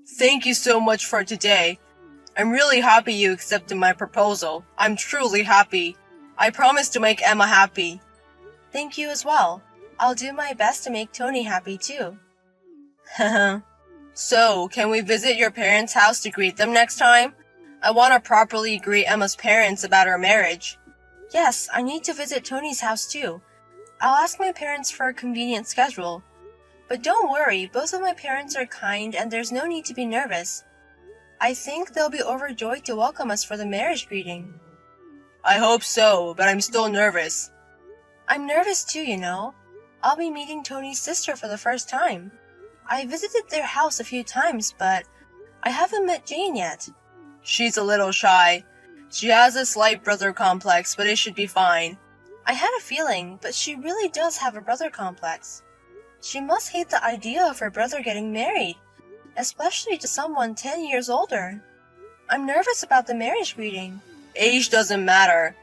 Thank you so much for today. I'm really happy you accepted my proposal. I'm truly happy. I promise to make Emma happy. Thank you as well. I'll do my best to make Tony happy too. Haha. So, can we visit your parents' house to greet them next time? I want to properly greet Emma's parents about our marriage. Yes, I need to visit Tony's house too. I'll ask my parents for a convenient schedule. But don't worry, both of my parents are kind and there's no need to be nervous. I think they'll be overjoyed to welcome us for the marriage greeting. I hope so, but I'm still nervous. I'm nervous too, you know. I'll be meeting Tony's sister for the first time. I visited their house a few times, but I haven't met Jane yet. She's a little shy. She has a slight brother complex, but it should be fine. I had a feeling, but she really does have a brother complex. She must hate the idea of her brother getting married, especially to someone 10 years older. I'm nervous about the marriage greeting. Age doesn't matter.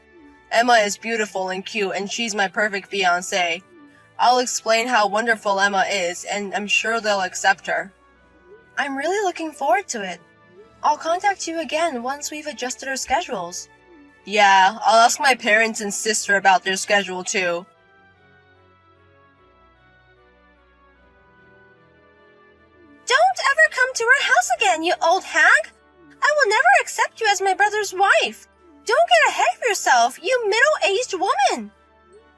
Emma is beautiful and cute, and she's my perfect fiancée. I'll explain how wonderful Emma is, and I'm sure they'll accept her. I'm really looking forward to it. I'll contact you again once we've adjusted our schedules. Yeah, I'll ask my parents and sister about their schedule too. Don't ever come to our house again, you old hag! I will never accept you as my brother's wife. Don't get ahead of yourself, you middle-aged woman!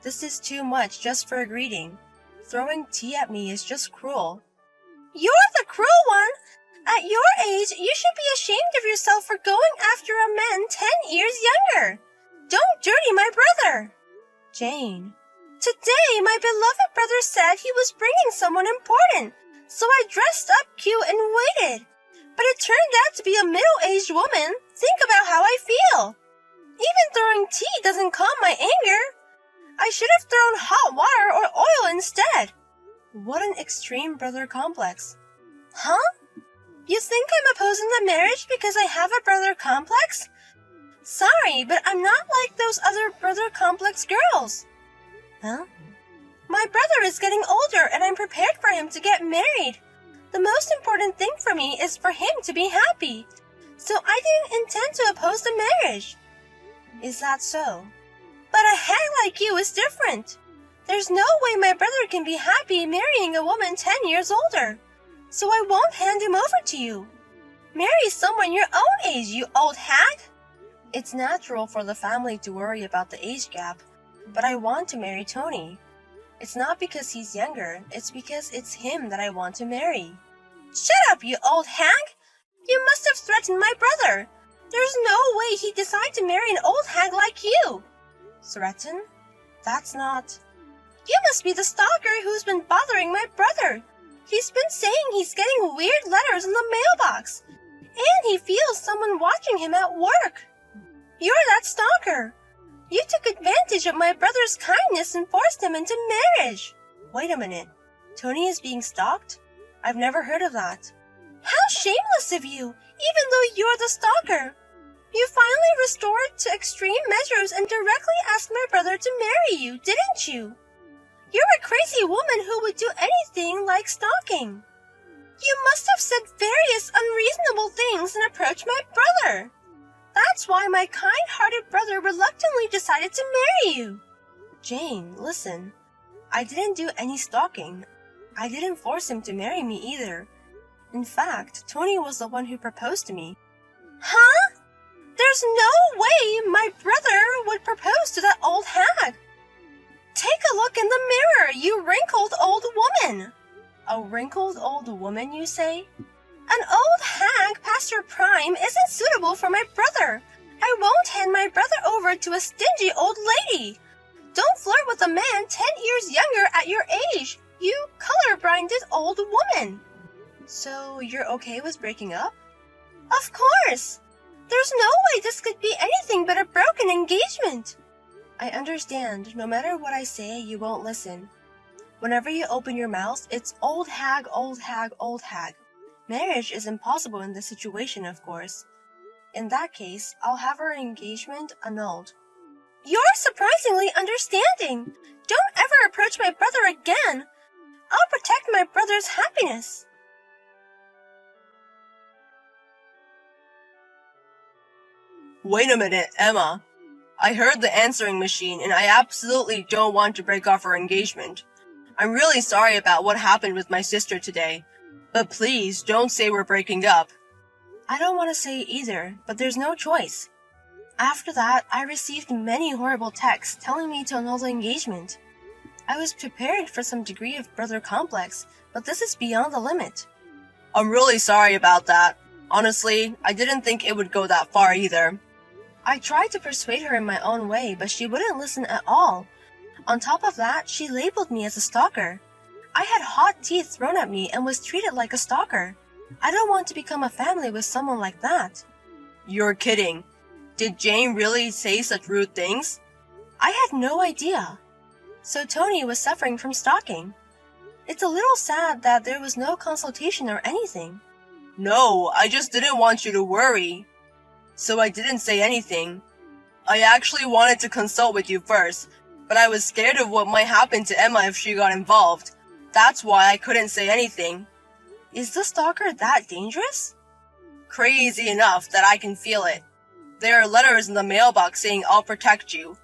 This is too much just for a greeting. Throwing tea at me is just cruel. You're the cruel one! At your age, you should be ashamed of yourself for going after a man 10 years younger. Don't dirty my brother. Jane. Today, my beloved brother said he was bringing someone important, so I dressed up cute and waited. But it turned out to be a middle-aged woman. Think about how I feel. Even throwing tea doesn't calm my anger. I should have thrown hot water or oil instead. What an extreme brother complex. Huh? You think I'm opposing the marriage because I have a brother complex? Sorry, but I'm not like those other brother complex girls. Huh? My brother is getting older and I'm prepared for him to get married. The most important thing for me is for him to be happy. So I didn't intend to oppose the marriage. Is that so? But a hag like you is different. There's no way my brother can be happy marrying a woman 10 years older. So I won't hand him over to you. Marry someone your own age, you old hag. It's natural for the family to worry about the age gap, but I want to marry Tony. It's not because he's younger, it's because it's him that I want to marry. Shut up, you old hag! You must have threatened my brother. There's no way he'd decide to marry an old hag like you. Threaten? That's not... You must be the stalker who's been bothering my brother. He's been saying he's getting weird letters in the mailbox, and he feels someone watching him at work. You're that stalker. You took advantage of my brother's kindness and forced him into marriage. Wait a minute. Tony is being stalked? I've never heard of that. How shameless of you, even though you're the stalker. You finally resorted to extreme measures and directly asked my brother to marry you, didn't you? You're a crazy woman who would do anything like stalking. You must have said various unreasonable things and approached my brother. That's why my kind-hearted brother reluctantly decided to marry you. Jane, listen. I didn't do any stalking. I didn't force him to marry me either. In fact, Tony was the one who proposed to me. Huh? There's no way my brother would propose to that old hag. Take a look in the mirror, you wrinkled old woman. A wrinkled old woman, you say? An old hag past her prime isn't suitable for my brother. I won't hand my brother over to a stingy old lady. Don't flirt with a man 10 years younger at your age, you color-blinded old woman. So you're okay with breaking up? Of course. There's no way this could be anything but a broken engagement. I understand. No matter what I say, you won't listen. Whenever you open your mouth, it's old hag, old hag, old hag. Marriage is impossible in this situation, of course. In that case, I'll have our engagement annulled. You're surprisingly understanding. Don't ever approach my brother again. I'll protect my brother's happiness. Wait a minute, Emma. I heard the answering machine and I absolutely don't want to break off our engagement. I'm really sorry about what happened with my sister today, but please don't say we're breaking up. I don't want to say it either, but there's no choice. After that, I received many horrible texts telling me to annul the engagement. I was prepared for some degree of brother complex, but this is beyond the limit. I'm really sorry about that. Honestly, I didn't think it would go that far either. I tried to persuade her in my own way, but she wouldn't listen at all. On top of that, she labeled me as a stalker. I had hot tea thrown at me and was treated like a stalker. I don't want to become a family with someone like that. You're kidding. Did Jane really say such rude things? I had no idea. So Tony was suffering from stalking. It's a little sad that there was no consultation or anything. No, I just didn't want you to worry. So I didn't say anything. I actually wanted to consult with you first, but I was scared of what might happen to Emma if she got involved. That's why I couldn't say anything. Is the stalker that dangerous? Crazy enough that I can feel it. There are letters in the mailbox saying I'll protect you.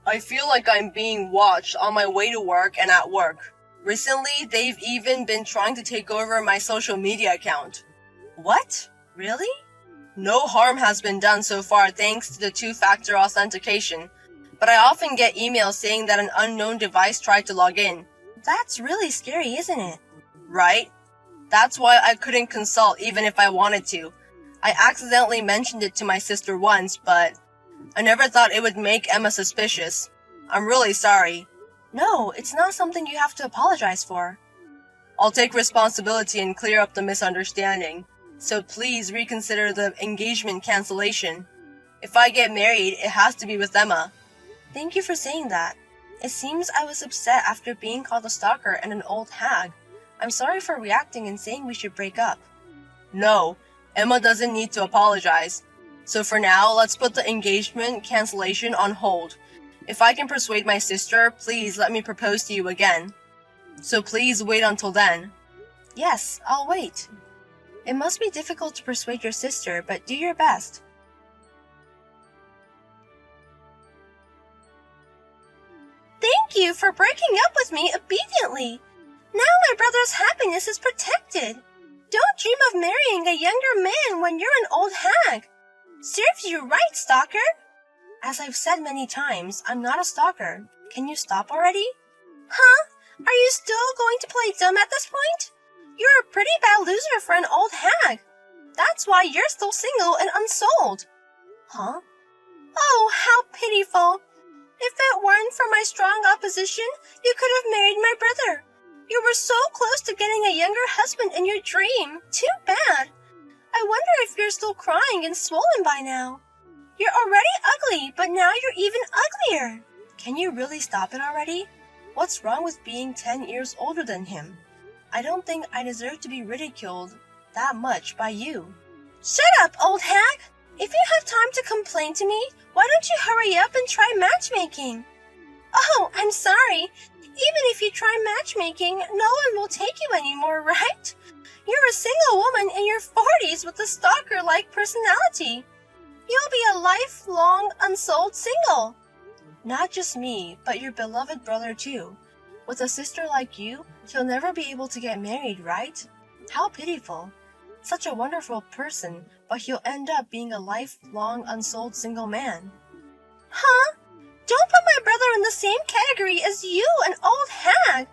I feel like I'm being watched on my way to work and at work. Recently, they've even been trying to take over my social media account. What? Really? No harm has been done so far thanks to the two-factor authentication, but I often get emails saying that an unknown device tried to log in. That's really scary, isn't it? Right? That's why I couldn't consult even if I wanted to. I accidentally mentioned it to my sister once, but I never thought it would make Emma suspicious. I'm really sorry. No, it's not something you have to apologize for. I'll take responsibility and clear up the misunderstanding. So please reconsider the engagement cancellation. If I get married, it has to be with Emma. Thank you for saying that. It seems I was upset after being called a stalker and an old hag. I'm sorry for reacting and saying we should break up. No, Emma doesn't need to apologize. So for now, let's put the engagement cancellation on hold. If I can persuade my sister, please let me propose to you again. So please wait until then. Yes, I'll wait. It must be difficult to persuade your sister, but do your best. Thank you for breaking up with me obediently. Now my brother's happiness is protected. Don't dream of marrying a younger man when you're an old hag. Serves you right, stalker. As I've said many times, I'm not a stalker. Can you stop already? Huh? Are you still going to play dumb at this point? You're a pretty bad loser for an old hag. That's why you're still single and unsold. Huh? Oh, how pitiful. If it weren't for my strong opposition, you could have married my brother. You were so close to getting a younger husband in your dream. Too bad. I wonder if you're still crying and swollen by now. You're already ugly, but now you're even uglier. Can you really stop it already? What's wrong with being 10 years older than him? I don't think I deserve to be ridiculed that much by you. Shut up, old hag! If you have time to complain to me, why don't you hurry up and try matchmaking? Oh, I'm sorry. Even if you try matchmaking, no one will take you anymore, right? You're a single woman in your 40s with a stalker-like personality. You'll be a lifelong unsold single. Not just me, but your beloved brother too. With a sister like you, he'll never be able to get married, right? How pitiful. Such a wonderful person, but he'll end up being a lifelong unsold single man. Huh? Don't put my brother in the same category as you, an old hag.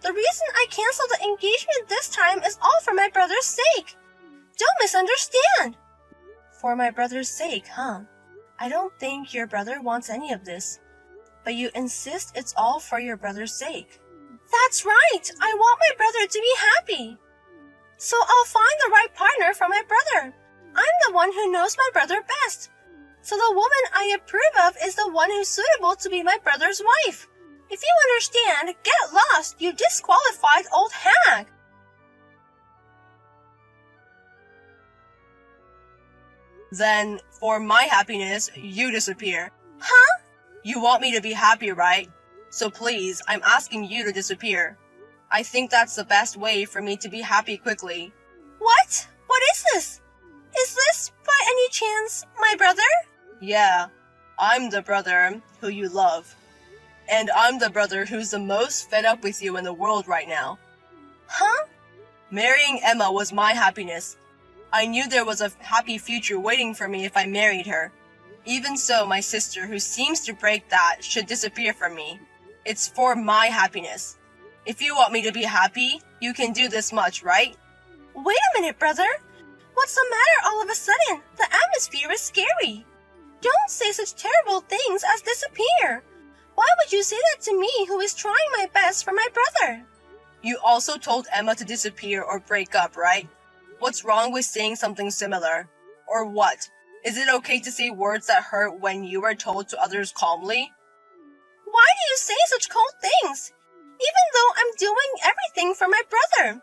The reason I canceled the engagement this time is all for my brother's sake. Don't misunderstand. For my brother's sake, huh? I don't think your brother wants any of this. But you insist it's all for your brother's sake. That's right! I want my brother to be happy. So I'll find the right partner for my brother. I'm the one who knows my brother best. So the woman I approve of is the one who's suitable to be my brother's wife. If you understand, get lost, you disqualified old hag. Then, for my happiness, you disappear. Huh? You want me to be happy, right? So please, I'm asking you to disappear. I think that's the best way for me to be happy quickly. What? What is this? Is this, by any chance, my brother? Yeah, I'm the brother who you love. And I'm the brother who's the most fed up with you in the world right now. Huh? Marrying Emma was my happiness. I knew there was a happy future waiting for me if I married her. Even so, my sister, who seems to break that, should disappear from me. It's for my happiness. If you want me to be happy, you can do this much, right? Wait a minute, brother. What's the matter all of a sudden? The atmosphere is scary. Don't say such terrible things as disappear. Why would you say that to me, who is trying my best for my brother? You also told Emma to disappear or break up, right? What's wrong with saying something similar? Or what? Is it okay to say words that hurt when you are told to others calmly? Why do you say such cold things? Even though I'm doing everything for my brother.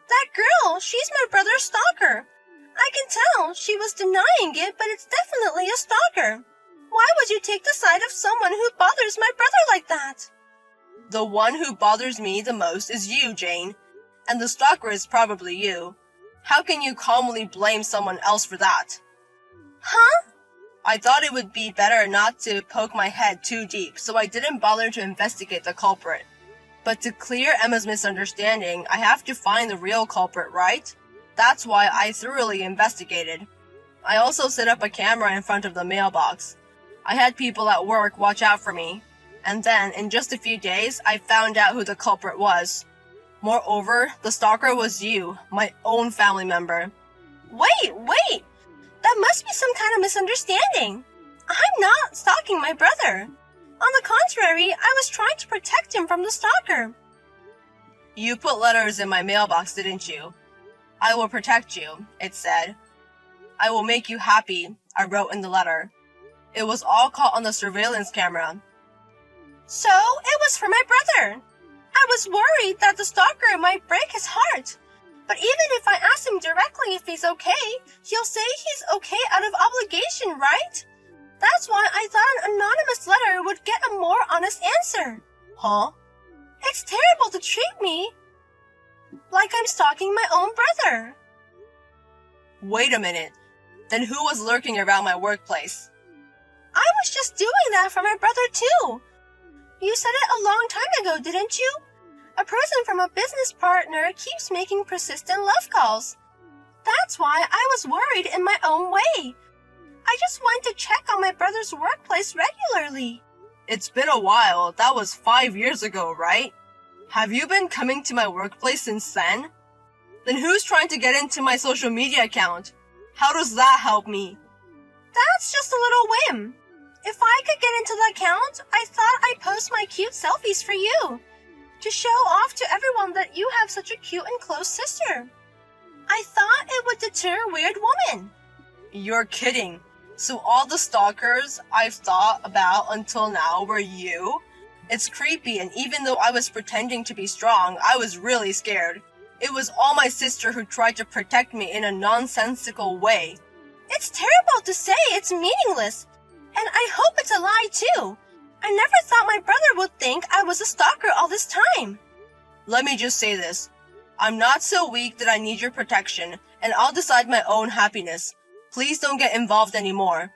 That girl, she's my brother's stalker. I can tell she was denying it, but it's definitely a stalker. Why would you take the side of someone who bothers my brother like that? The one who bothers me the most is you, Jane. And the stalker is probably you. How can you calmly blame someone else for that? Huh? I thought it would be better not to poke my head too deep, so I didn't bother to investigate the culprit. But to clear Emma's misunderstanding, I have to find the real culprit, right? That's why I thoroughly investigated. I also set up a camera in front of the mailbox. I had people at work watch out for me. And then, in just a few days, I found out who the culprit was. Moreover, the stalker was you, my own family member. Wait! That must be some kind of misunderstanding. I'm not stalking my brother. On the contrary, I was trying to protect him from the stalker. You put letters in my mailbox, didn't you? I will protect you, it said. I will make you happy, I wrote in the letter. It was all caught on the surveillance camera. So, it was for my brother. I was worried that the stalker might break his heart. But even if I ask him directly if he's okay, he'll say he's okay out of obligation, right? That's why I thought an anonymous letter would get a more honest answer. Huh? It's terrible to treat me like I'm stalking my own brother. Wait a minute. Then who was lurking around my workplace? I was just doing that for my brother too. You said it a long time ago, didn't you? A person from a business partner keeps making persistent love calls. That's why I was worried in my own way. I just went to check on my brother's workplace regularly. It's been a while. That was 5 years ago, right? Have you been coming to my workplace since then? Then who's trying to get into my social media account? How does that help me? That's just a little whim. If I could get into the account, I thought I'd post my cute selfies for you. To show off to everyone that you have such a cute and close sister. I thought it would deter weird women. You're kidding. So all the stalkers I've thought about until now were you? It's creepy, and even though I was pretending to be strong, I was really scared. It was all my sister who tried to protect me in a nonsensical way. It's terrible to say, it's meaningless. And I hope it's a lie too. I never thought my brother would think I was a stalker all this time. Let me just say this. I'm not so weak that I need your protection, and I'll decide my own happiness. Please don't get involved anymore.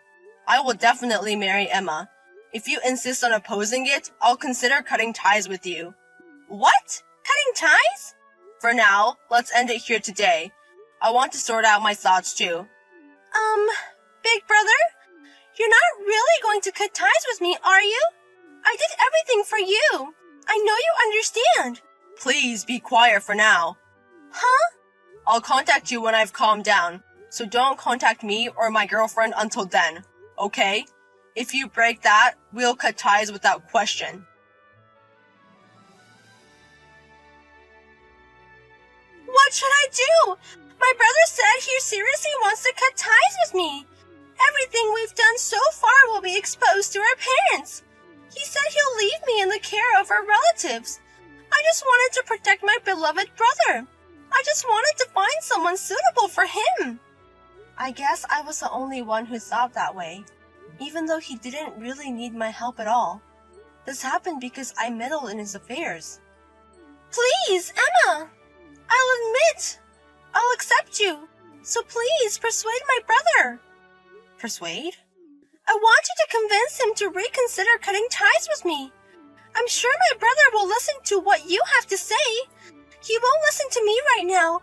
I will definitely marry Emma. If you insist on opposing it, I'll consider cutting ties with you. What? Cutting ties? For now, let's end it here today. I want to sort out my thoughts too. Big brother? You're not really going to cut ties with me, are you? I did everything for you. I know you understand. Please be quiet for now. Huh? I'll contact you when I've calmed down, so don't contact me or my girlfriend until then, okay? If you break that, we'll cut ties without question. What should I do? My brother said he seriously wants to cut ties with me. Everything we've done so far will be exposed to our parents. He said he'll leave me in the care of our relatives. I just wanted to protect my beloved brother. I just wanted to find someone suitable for him. I guess I was the only one who thought that way, even though he didn't really need my help at all. This happened because I meddled in his affairs. Please, Emma! I'll admit. I'll accept you. So please persuade my brother. Persuade? I want you to convince him to reconsider cutting ties with me. I'm sure my brother will listen to what you have to say. He won't listen to me right now.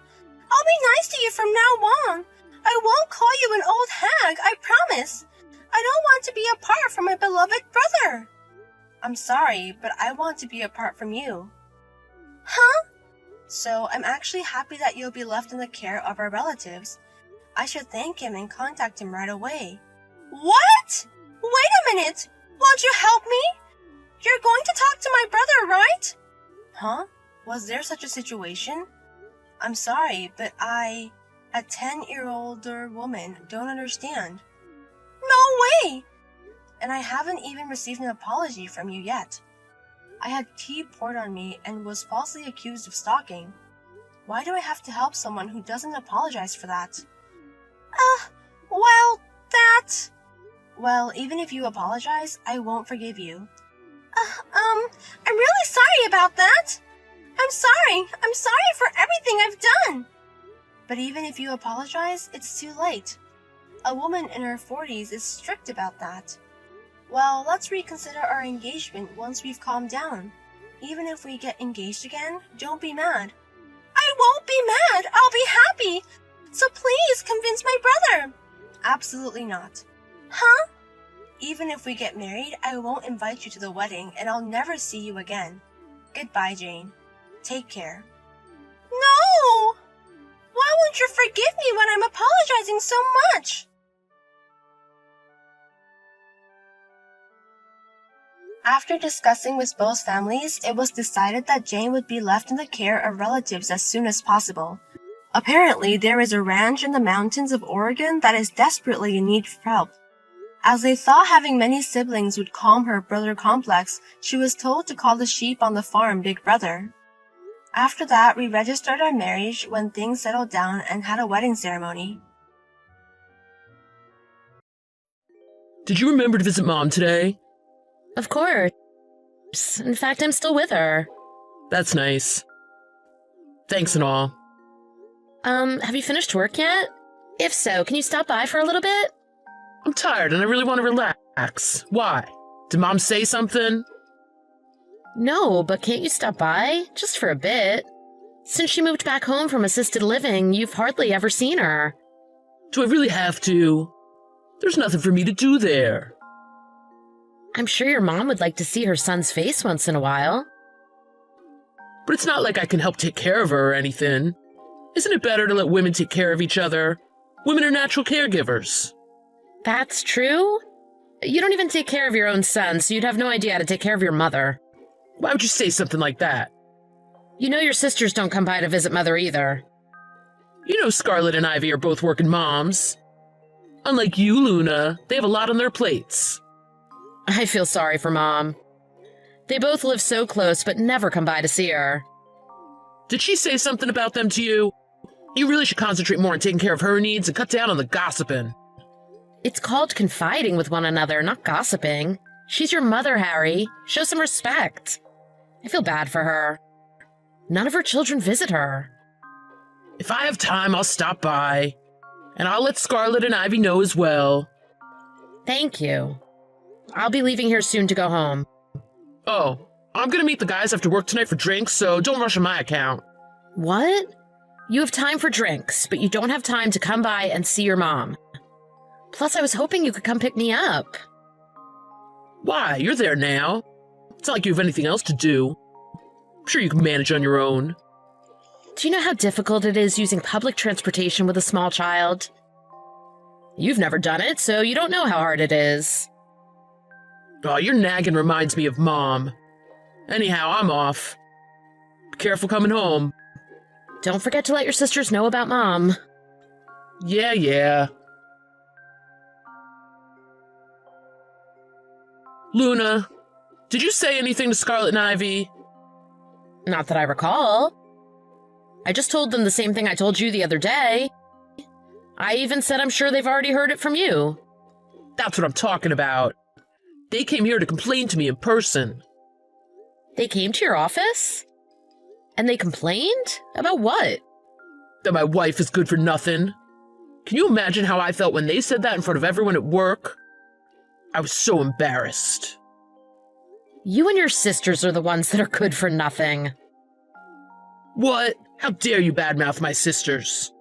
I'll be nice to you from now on. I won't call you an old hag, I promise. I don't want to be apart from my beloved brother. I'm sorry, but I want to be apart from you. Huh? So I'm actually happy that you'll be left in the care of our relatives. I should thank him and contact him right away. What? Wait a minute! Won't you help me? You're going to talk to my brother, right? Huh? Was there such a situation? I'm sorry, but I, a 10-year-older woman, don't understand. No way! And I haven't even received an apology from you yet. I had tea poured on me and was falsely accused of stalking. Why do I have to help someone who doesn't apologize for that? Well, even if you apologize, I won't forgive you. I'm really sorry about that. I'm sorry for everything I've done. But even if you apologize, it's too late. A woman in her 40s is strict about that. Well, let's reconsider our engagement once we've calmed down. Even if we get engaged again, don't be mad. I won't be mad. I'll be happy. So please convince my brother. Absolutely not. Huh? Even if we get married, I won't invite you to the wedding and I'll never see you again. Goodbye, Jane. Take care. No! Why won't you forgive me when I'm apologizing so much? After discussing with both families, it was decided that Jane would be left in the care of relatives as soon as possible. Apparently, there is a ranch in the mountains of Oregon that is desperately in need of help. As they thought having many siblings would calm her brother complex, she was told to call the sheep on the farm Big Brother. After that, we registered our marriage when things settled down and had a wedding ceremony. Did you remember to visit Mom today? Of course. In fact, I'm still with her. That's nice. Thanks and all. Have you finished work yet? If so, can you stop by for a little bit? I'm tired and I really want to relax. Why? Did Mom say something? No, but can't you stop by? Just for a bit. Since she moved back home from assisted living, you've hardly ever seen her. Do I really have to? There's nothing for me to do there. I'm sure your mom would like to see her son's face once in a while. But it's not like I can help take care of her or anything. Isn't it better to let women take care of each other? Women are natural caregivers. That's true? You don't even take care of your own son, so you'd have no idea how to take care of your mother. Why would you say something like that? You know your sisters don't come by to visit Mother either. You know Scarlett and Ivy are both working moms. Unlike you, Luna, they have a lot on their plates. I feel sorry for Mom. They both live so close but never come by to see her. Did she say something about them to you? You really should concentrate more on taking care of her needs and cut down on the gossiping. It's called confiding with one another, not gossiping. She's your mother, Harry. Show some respect. I feel bad for her. None of her children visit her. If I have time, I'll stop by. And I'll let Scarlett and Ivy know as well. Thank you. I'll be leaving here soon to go home. Oh, I'm gonna meet the guys after work tonight for drinks, so don't rush on my account. What? You have time for drinks, but you don't have time to come by and see your mom. Plus, I was hoping you could come pick me up. Why? You're there now. It's not like you have anything else to do. I'm sure you can manage on your own. Do you know how difficult it is using public transportation with a small child? You've never done it, so you don't know how hard it is. Oh, your nagging reminds me of Mom. Anyhow, I'm off. Be careful coming home. Don't forget to let your sisters know about Mom. Yeah. Luna, did you say anything to Scarlett and Ivy? Not that I recall. I just told them the same thing I told you the other day. I even said I'm sure they've already heard it from you. That's what I'm talking about. They came here to complain to me in person. They came to your office? And they complained? About what? That my wife is good for nothing. Can you imagine how I felt when they said that in front of everyone at work? I was so embarrassed. You and your sisters are the ones that are good for nothing. What? How dare you badmouth my sisters?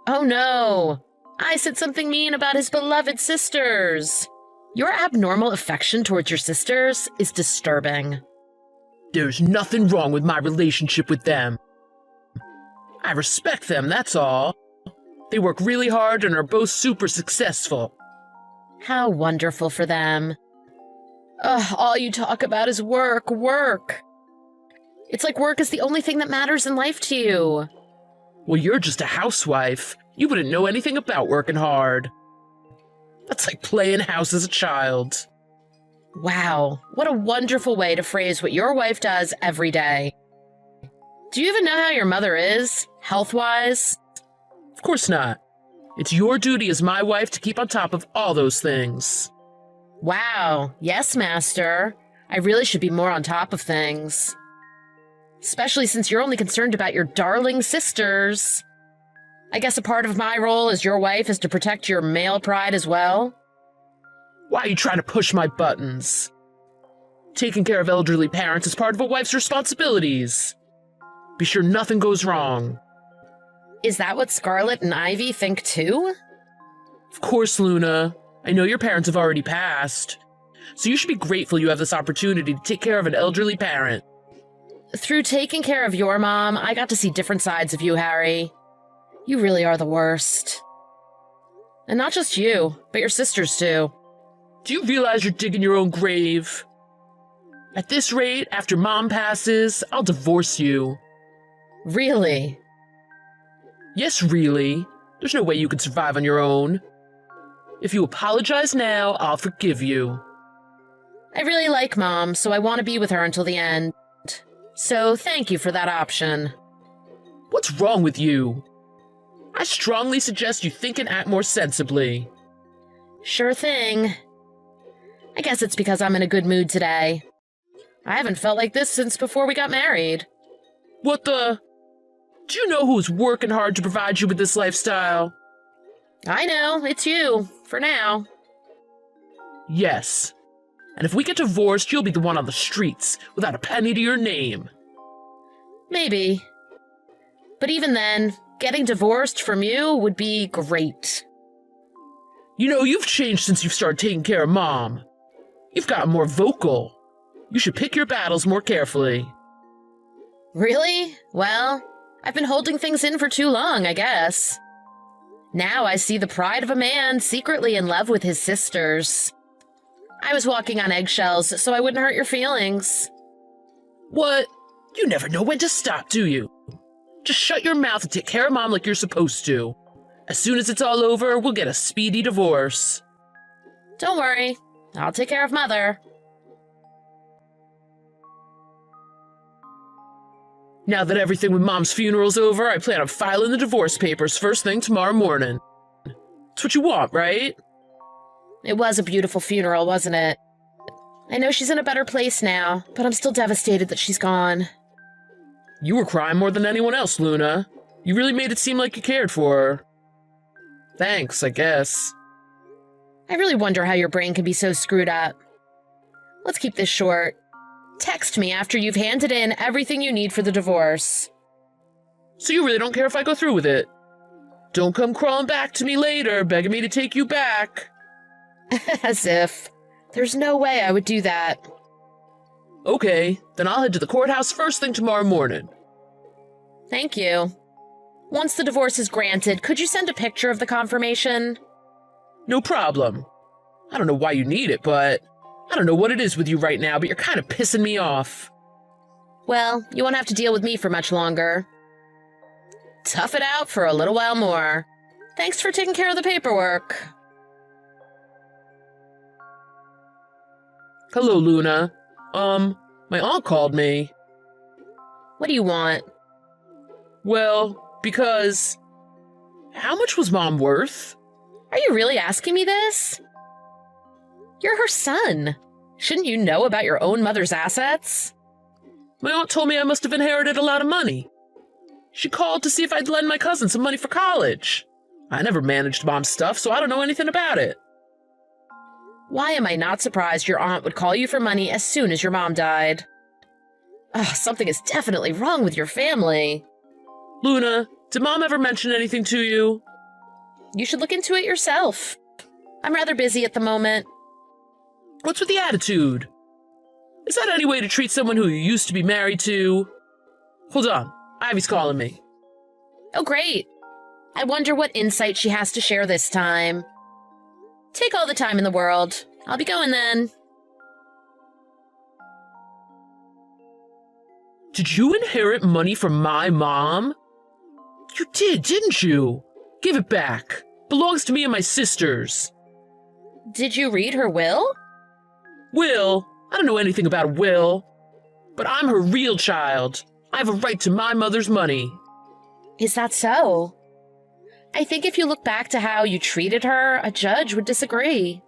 Oh no! I said something mean about his beloved sisters. Your abnormal affection towards your sisters is disturbing. There's nothing wrong with my relationship with them. I respect them, that's all. They work really hard and are both super successful. How wonderful for them. Ugh, all you talk about is work, work. It's like work is the only thing that matters in life to you. Well, you're just a housewife. You wouldn't know anything about working hard. That's like playing house as a child. Wow, what a wonderful way to phrase what your wife does every day. Do you even know how your mother is, health-wise? Of course not. It's your duty as my wife to keep on top of all those things. Wow, yes, master. I really should be more on top of things. Especially since you're only concerned about your darling sisters. I guess a part of my role as your wife is to protect your male pride as well. Why are you trying to push my buttons? Taking care of elderly parents is part of a wife's responsibilities. Be sure nothing goes wrong. Is that what Scarlet and Ivy think too? Of course, Luna. I know your parents have already passed. So you should be grateful you have this opportunity to take care of an elderly parent. Through taking care of your mom, I got to see different sides of you, Harry. You really are the worst. And not just you, but your sisters too. Do you realize you're digging your own grave? At this rate, after Mom passes, I'll divorce you. Really? Yes, really. There's no way you could survive on your own. If you apologize now, I'll forgive you. I really like Mom, so I want to be with her until the end. So thank you for that option. What's wrong with you? I strongly suggest you think and act more sensibly. Sure thing. I guess it's because I'm in a good mood today. I haven't felt like this since before we got married. What the? Do you know who's working hard to provide you with this lifestyle? I know, it's you, for now. Yes. And if we get divorced, you'll be the one on the streets, without a penny to your name. Maybe. But even then, getting divorced from you would be great. You know, you've changed since you've started taking care of Mom. You've gotten more vocal. You should pick your battles more carefully. Really? Well, I've been holding things in for too long, I guess. Now I see the pride of a man secretly in love with his sisters. I was walking on eggshells so I wouldn't hurt your feelings. What? You never know when to stop, do you? Just shut your mouth and take care of Mom like you're supposed to. As soon as it's all over, we'll get a speedy divorce. Don't worry, I'll take care of Mother. Now that everything with Mom's funeral's over, I plan on filing the divorce papers first thing tomorrow morning. It's what you want, right? It was a beautiful funeral, wasn't it? I know she's in a better place now, but I'm still devastated that she's gone. You were crying more than anyone else, Luna. You really made it seem like you cared for her. Thanks, I guess. I really wonder how your brain can be so screwed up. Let's keep this short. Text me after you've handed in everything you need for the divorce. So you really don't care if I go through with it? Don't come crawling back to me later, begging me to take you back. As if. There's no way I would do that. Okay, then I'll head to the courthouse first thing tomorrow morning. Thank you. Once the divorce is granted, could you send a picture of the confirmation? No problem. I don't know why you need it, but I don't know what it is with you right now, but you're kind of pissing me off. Well, you won't have to deal with me for much longer. Tough it out for a little while more. Thanks for taking care of the paperwork. Hello, Luna. My aunt called me. What do you want? Well, because... How much was Mom worth? Are you really asking me this? You're her son. Shouldn't you know about your own mother's assets? My aunt told me I must have inherited a lot of money. She called to see if I'd lend my cousin some money for college. I never managed Mom's stuff, so I don't know anything about it. Why am I not surprised your aunt would call you for money as soon as your mom died? Ugh, something is definitely wrong with your family. Luna, did Mom ever mention anything to you? You should look into it yourself. I'm rather busy at the moment. What's with the attitude? Is that any way to treat someone who you used to be married to? Hold on, Ivy's calling me. Oh, great. I wonder what insight she has to share this time. Take all the time in the world. I'll be going then. Did you inherit money from my mom? You did, didn't you? Give it back. Belongs to me and my sisters. Did you read her will? Will? I don't know anything about a will. But I'm her real child. I have a right to my mother's money. Is that so? I think if you look back to how you treated her, a judge would disagree.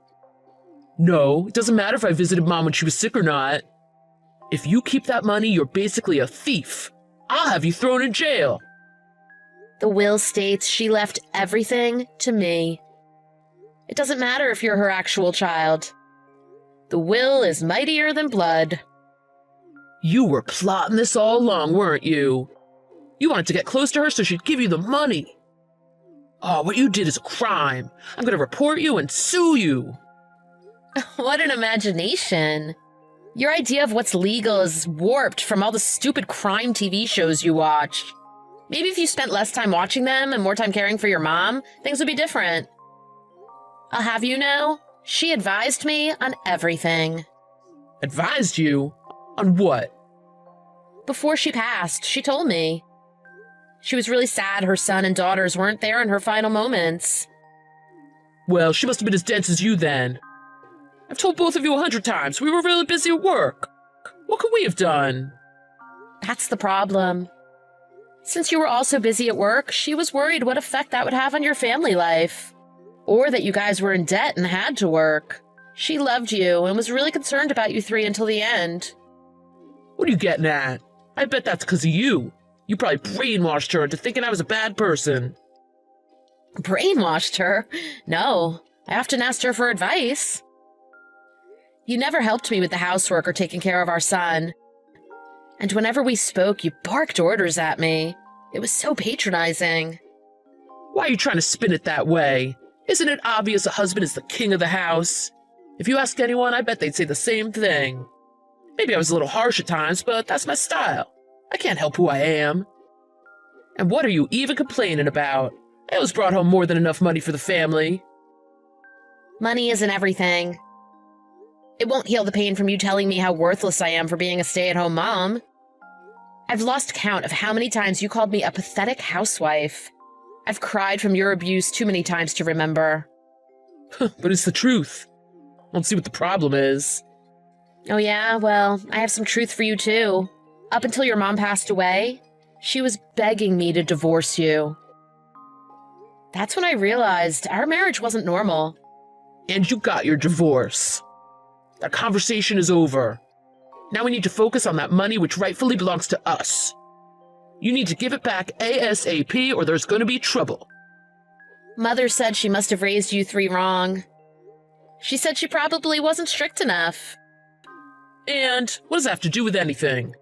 No, it doesn't matter if I visited Mom when she was sick or not. If you keep that money, you're basically a thief. I'll have you thrown in jail. The will states she left everything to me. It doesn't matter if you're her actual child. The will is mightier than blood. You were plotting this all along, weren't you? You wanted to get close to her so she'd give you the money. Oh, what you did is a crime. I'm gonna report you and sue you. What an imagination. Your idea of what's legal is warped from all the stupid crime TV shows you watch. Maybe if you spent less time watching them and more time caring for your mom, things would be different. I'll have you know, she advised me on everything. Advised you? On what? Before she passed, she told me. She was really sad her son and daughters weren't there in her final moments. Well, she must have been as dense as you then. I've told both of you 100 times we were really busy at work. What could we have done? That's the problem. Since you were also busy at work, she was worried what effect that would have on your family life. Or that you guys were in debt and had to work. She loved you and was really concerned about you three until the end. What are you getting at? I bet that's because of you. You probably brainwashed her into thinking I was a bad person. Brainwashed her? No, I often asked her for advice. You never helped me with the housework or taking care of our son. And whenever we spoke, you barked orders at me. It was so patronizing. Why are you trying to spin it that way? Isn't it obvious a husband is the king of the house? If you ask anyone, I bet they'd say the same thing. Maybe I was a little harsh at times, but that's my style. I can't help who I am. And what are you even complaining about? I always brought home more than enough money for the family. Money isn't everything. It won't heal the pain from you telling me how worthless I am for being a stay-at-home mom. I've lost count of how many times you called me a pathetic housewife. I've cried from your abuse too many times to remember. But it's the truth. I don't see what the problem is. Oh yeah, well, I have some truth for you too. Up until your mom passed away, she was begging me to divorce you. That's when I realized our marriage wasn't normal. And you got your divorce. That conversation is over. Now we need to focus on that money which rightfully belongs to us. You need to give it back ASAP or there's going to be trouble. Mother said she must have raised you three wrong. She said she probably wasn't strict enough. And what does that have to do with anything?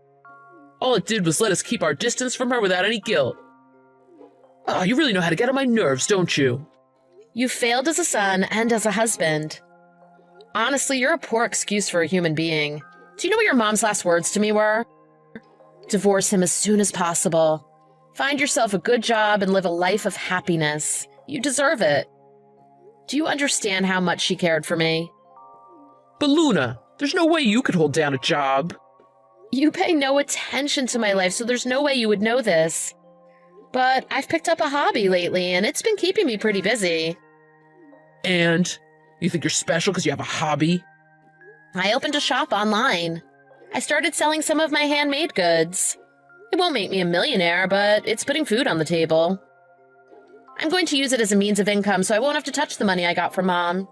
All it did was let us keep our distance from her without any guilt. Oh, you really know how to get on my nerves, don't you? You failed as a son and as a husband. Honestly, you're a poor excuse for a human being. Do you know what your mom's last words to me were? Divorce him as soon as possible. Find yourself a good job and live a life of happiness. You deserve it. Do you understand how much she cared for me? But Luna, there's no way you could hold down a job. You pay no attention to my life, so there's no way you would know this. But I've picked up a hobby lately, and it's been keeping me pretty busy. And you think you're special because you have a hobby? I opened a shop online. I started selling some of my handmade goods. It won't make me a millionaire, but it's putting food on the table. I'm going to use it as a means of income, so I won't have to touch the money I got from Mom.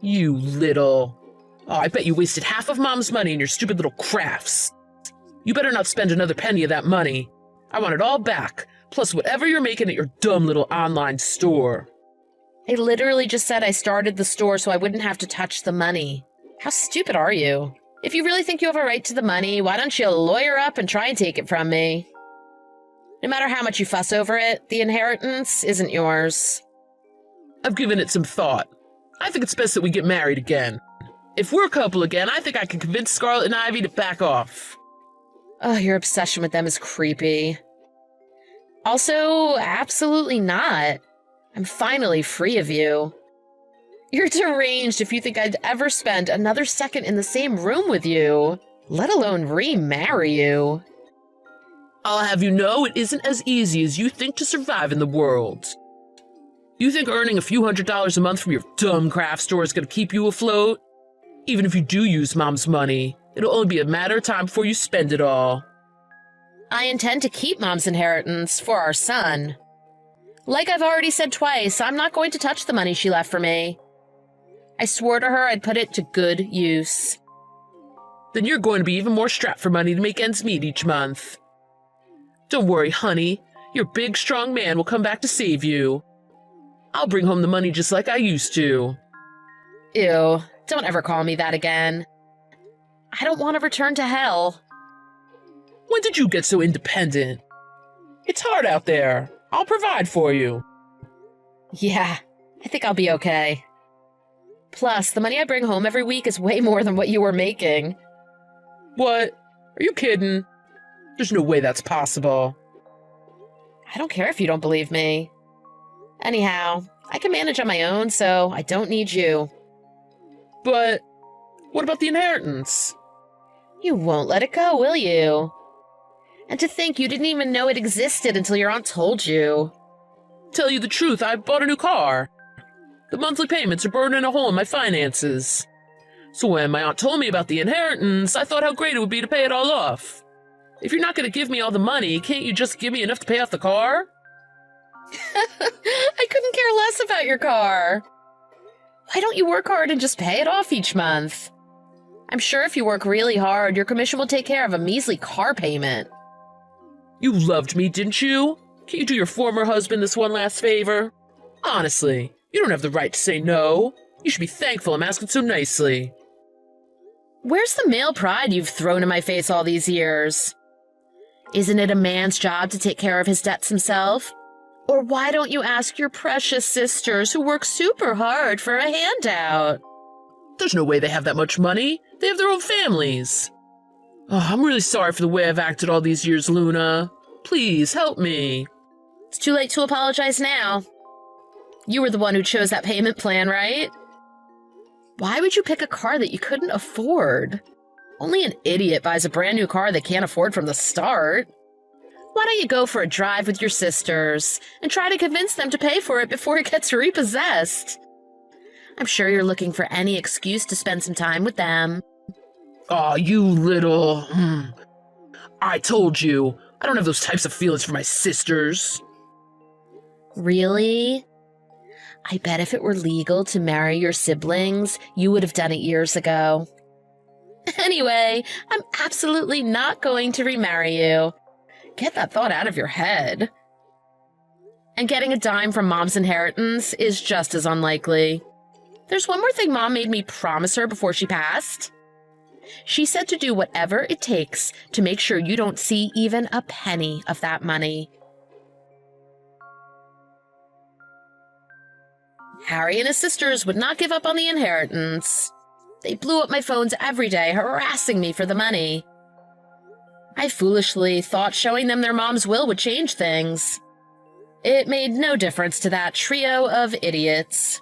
You little... Oh, I bet you wasted half of Mom's money in your stupid little crafts. You better not spend another penny of that money. I want it all back, plus whatever you're making at your dumb little online store. I literally just said I started the store so I wouldn't have to touch the money. How stupid are you? If you really think you have a right to the money, why don't you lawyer up and try and take it from me? No matter how much you fuss over it, the inheritance isn't yours. I've given it some thought. I think it's best that we get married again. If we're a couple again, I think I can convince Scarlet and Ivy to back off. Oh, your obsession with them is creepy. Also, absolutely not. I'm finally free of you. You're deranged if you think I'd ever spend another second in the same room with you, let alone remarry you. I'll have you know it isn't as easy as you think to survive in the world. You think earning a few $100s a month from your dumb craft store is going to keep you afloat? Even if you do use Mom's money, it'll only be a matter of time before you spend it all. I intend to keep Mom's inheritance for our son. Like I've already said twice, I'm not going to touch the money she left for me. I swore to her I'd put it to good use. Then you're going to be even more strapped for money to make ends meet each month. Don't worry, honey. Your big, strong man will come back to save you. I'll bring home the money just like I used to. Ew, don't ever call me that again. I don't want to return to hell. When did you get so independent? It's hard out there. I'll provide for you. Yeah, I think I'll be okay. Plus, the money I bring home every week is way more than what you were making. What? Are you kidding? There's no way that's possible. I don't care if you don't believe me. Anyhow, I can manage on my own, so I don't need you. But what about the inheritance? You won't let it go, will you? And to think you didn't even know it existed until your aunt told you. Tell you the truth, I bought a new car. The monthly payments are burning a hole in my finances. So when my aunt told me about the inheritance, I thought how great it would be to pay it all off. If you're not going to give me all the money, can't you just give me enough to pay off the car? I couldn't care less about your car. Why don't you work hard and just pay it off each month? I'm sure if you work really hard, your commission will take care of a measly car payment. You loved me, didn't you? Can't you do your former husband this one last favor? Honestly, you don't have the right to say no. You should be thankful I'm asking so nicely. Where's the male pride you've thrown in my face all these years? Isn't it a man's job to take care of his debts himself? Or why don't you ask your precious sisters who work super hard for a handout? There's no way they have that much money. They have their own families. Oh, I'm really sorry for the way I've acted all these years, Luna. Please, help me. It's too late to apologize now. You were the one who chose that payment plan, right? Why would you pick a car that you couldn't afford? Only an idiot buys a brand new car they can't afford from the start. Why don't you go for a drive with your sisters and try to convince them to pay for it before it gets repossessed? I'm sure you're looking for any excuse to spend some time with them. Aw, you little... I told you, I don't have those types of feelings for my sisters. Really? I bet if it were legal to marry your siblings, you would have done it years ago. Anyway, I'm absolutely not going to remarry you. Get that thought out of your head. And getting a dime from Mom's inheritance is just as unlikely. There's one more thing Mom made me promise her before she passed. She said to do whatever it takes to make sure you don't see even a penny of that money. Harry and his sisters would not give up on the inheritance. They blew up my phones every day, harassing me for the money. I foolishly thought showing them their mom's will would change things. It made no difference to that trio of idiots.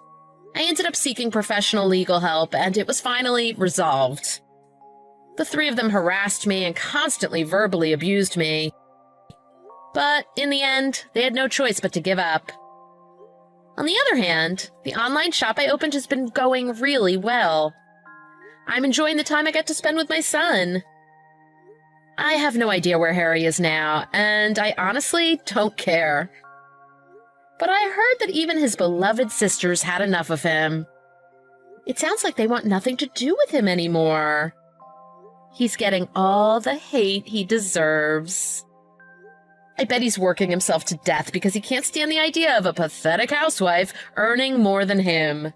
I ended up seeking professional legal help, and it was finally resolved. The three of them harassed me and constantly verbally abused me. But in the end, they had no choice but to give up. On the other hand, the online shop I opened has been going really well. I'm enjoying the time I get to spend with my son. I have no idea where Harry is now, and I honestly don't care. But I heard that even his beloved sisters had enough of him. It sounds like they want nothing to do with him anymore. He's getting all the hate he deserves. I bet he's working himself to death because he can't stand the idea of a pathetic housewife earning more than him.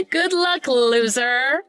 Good luck, loser!